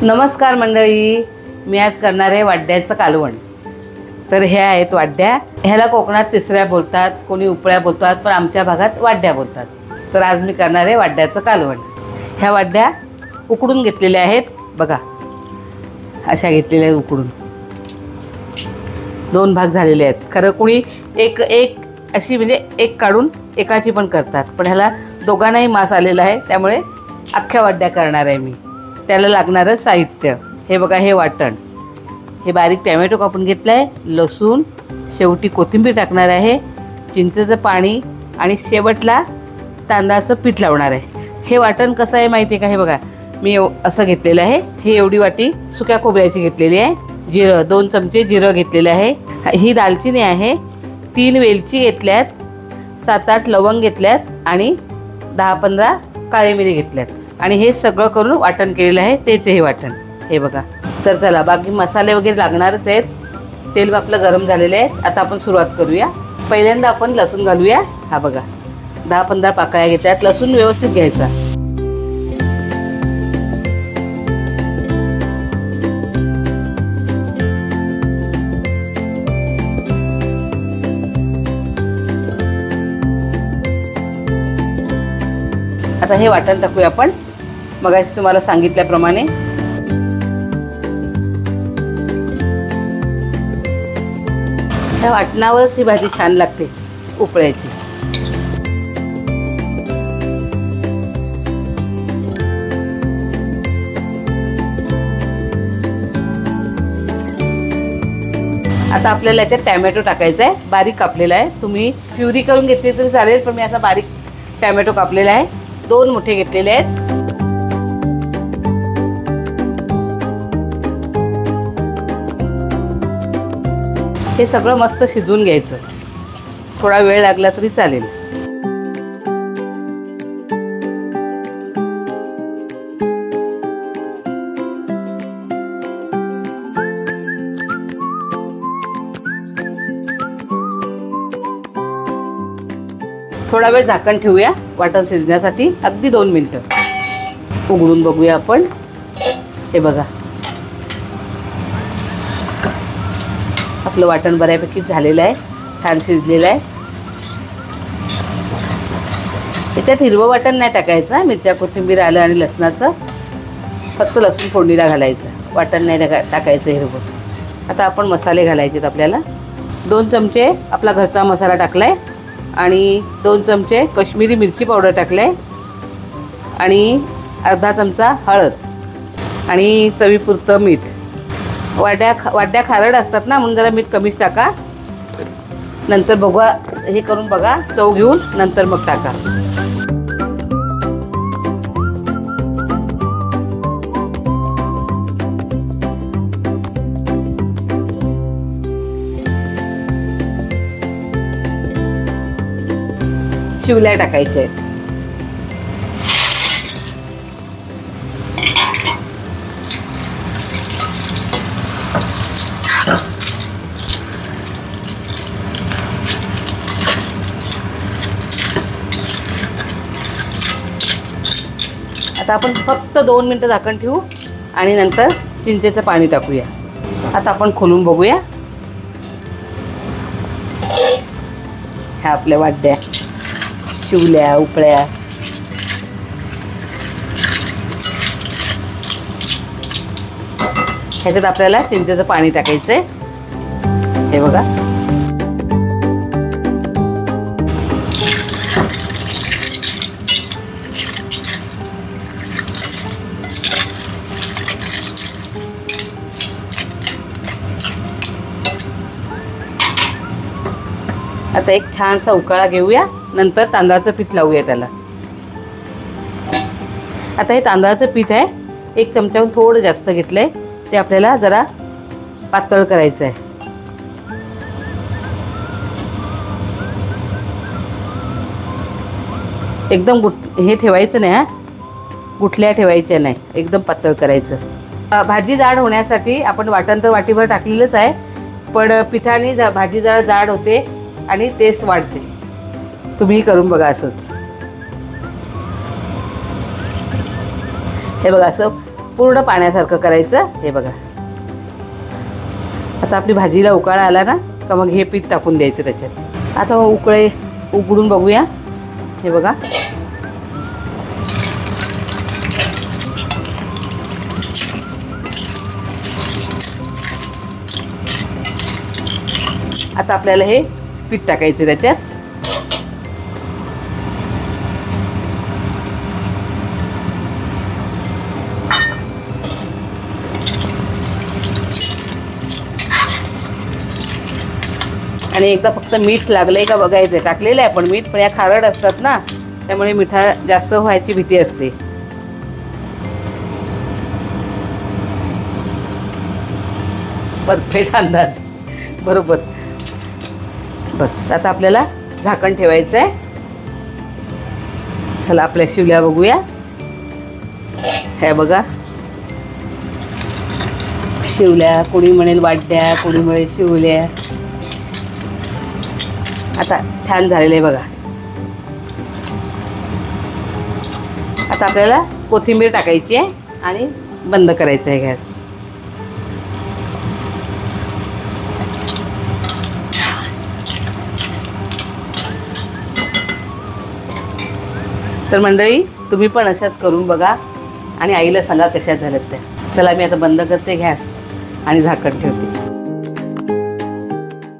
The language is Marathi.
नमस्कार मंडळी, मी आज करणार आहे वाड्याचं कालवण। तर ह्या आहेत वाड्या। ह्याला कोकणात तिसऱ्या बोलतात, कोणी उपळ्या बोलतात, पण आमच्या भागात वाड्या बोलतात। तर आज मी करणार आहे वाड्याचं कालवण। ह्या वाड्या उकडून घेतलेल्या आहेत बघा, अशा घेतलेल्या आहेत उकडून। दोन भाग झालेले आहेत। खरं कोणी एक अशी म्हणजे एक काढून एकाची पण करतात, पण ह्याला दोघांनाही मांस आलेला आहे, त्यामुळे अख्ख्या वाड्या करणार आहे मी। त्याला लागणारं साहित्य हे बघा, हे वाटण, हे बारीक टोमॅटो कापून घेतला आहे, लसूण, शेवटी कोथिंबीर टाकणार आहे, चिंचेचं पाणी आणि शेवटला तांदळाचं पीठ लावणार आहे। हे वाटण कसं आहे माहिती आहे का? हे बघा, मी असं घेतलेलं आहे। हे एवढी वाटी सुक्या खोबऱ्याची घेतलेली आहे। जिरं 2 चमचे जिरं घेतलेलं आहे। ही दालचिनी आहे, 3 वेलची घेतल्यात, 7-8 लवंग घेतल्यात आणि 10-15 काळे मिरी घेतल्यात आणि हे सगळं करून वाटण केलेलं आहे, तेच हे वाटण। हे बघा, तर चला बाकी मसाले वगैरे लागणारच आहेत। तेल आपलं गरम झालेलं आहे। आता आपण सुरुवात करूया। पहिल्यांदा आपण लसूण घालूया। हा बघा, 10-15 पाकळ्या घेतात। लसूण व्यवस्थित घ्यायचा। आता हे वाटण टाकूया आपण, मगाशी तुम्हाला सांगितल्याप्रमाणे। त्या वाटणावरच ही भाजी छान लागते उपळ्याची। आता आपल्याला याच्यात टोमॅटो टाकायचा आहे, बारीक कापलेला आहे। तुम्ही प्युरी करून घेतली तरी चालेल, पण मी असा बारीक टोमॅटो कापलेला आहे। 2 मोठे घेतलेले आहेत। हे सगळं मस्त शिजवून घ्यायचं, थोडा वेळ लागला तरी चालेल। थोडा वेळ झाकण ठेवूया वाटण शिजण्यासाठी, अगदी 2 मिनिटं। उघडून बघूया आपण। हे बघा, आपलं वाटण बऱ्यापैकी झालेलं आहे, छान शिजलेलं आहे। त्याच्यात हिरवं वाटण नाही टाकायचं, मिरच्या, कोथिंबीर, आलं आणि लसणाचं, फक्त लसूण फोडणीला घालायचं, वाटण नाही टाकायचं हिरवं। आता आपण मसाले घालायचे आहेत आपल्याला। 2 चमचे आपला घरचा मसाला टाकलाय आणि 2 चमचे कश्मीरी मिरची पावडर टाकले आणि अर्धा चमचा हळद आणि चवीपुरतं मीठ। वाड्या खारड असतात ना, म्हणून जरा मीठ कमीच टाका। नंतर बघा, हे करून बघा, चव घेऊन नंतर मग टाका। शिवल्या टाकायच्या आहेत। आता आपण फक्त 2 मिनिटं झाकण ठेवू आणि नंतर चिंचेचं पाणी टाकूया। आता आपण खोलून बघूया। ह्या आपल्या वाड्या, शिवल्या, उपळ्या। ह्याच्यात आपल्याला चिंचेचं पाणी टाकायचंय। हे बघा, आता एक छानसा उकळा घेऊया, नंतर तांदळाचं पीठ लावूया त्याला। आता हे तांदळाचं पीठ आहे, 1 चमच्याहून थोडं जास्त घेतलंय, ते आपल्याला जरा पातळ करायचं आहे। एकदम हे ठेवायचं नाही, हा गुठल्या ठेवायच्या नाही, एकदम पातळ करायचं। भाजी जाड होण्यासाठी आपण वाटण तर वाटीभर टाकलेलंच आहे, पण पिठाने भाजी जरा जाड होते आणि टेस्ट वाढते। तुम्ही करून बघा असंच। हे बघा, असं पूर्ण पाण्यासारखं करायचं. हे बघा, आता आपली भाजीला उकाळा आला ना का मग हे पीठ टाकून द्यायचं त्याच्यात. आता उकळे उघडून बघूया. हे बघा, आता आपल्याला हे पीठ टाकायचं त्याच्यात. आणि एकदा फक्त मीठ लागलंय का बघायचं. टाकलेलं आहे पण मीठ, पण या खारट असतात ना त्यामुळे मिठा जास्त व्हायची भीती असते. परफेक्ट अंदाज, बरोबर. बस आता आपल्याला झाकण ठेवायचं आहे. चला आपल्या शिवल्या बघूया. हे बघा, शिवल्या, कोणी म्हणेल वाड्या, कोणी म्हणेल शिवल्या. आता छान झालेलं आहे बघा. आता आपल्याला कोथिंबीर टाकायची आहे आणि बंद करायचं आहे गॅस. तर मंडळी, तुम्ही पण अशाच करून बघा आणि आईला सांगा कशा झाल्यात त्या. चला मी आता बंद करते गॅस आणि झाकण ठेवते.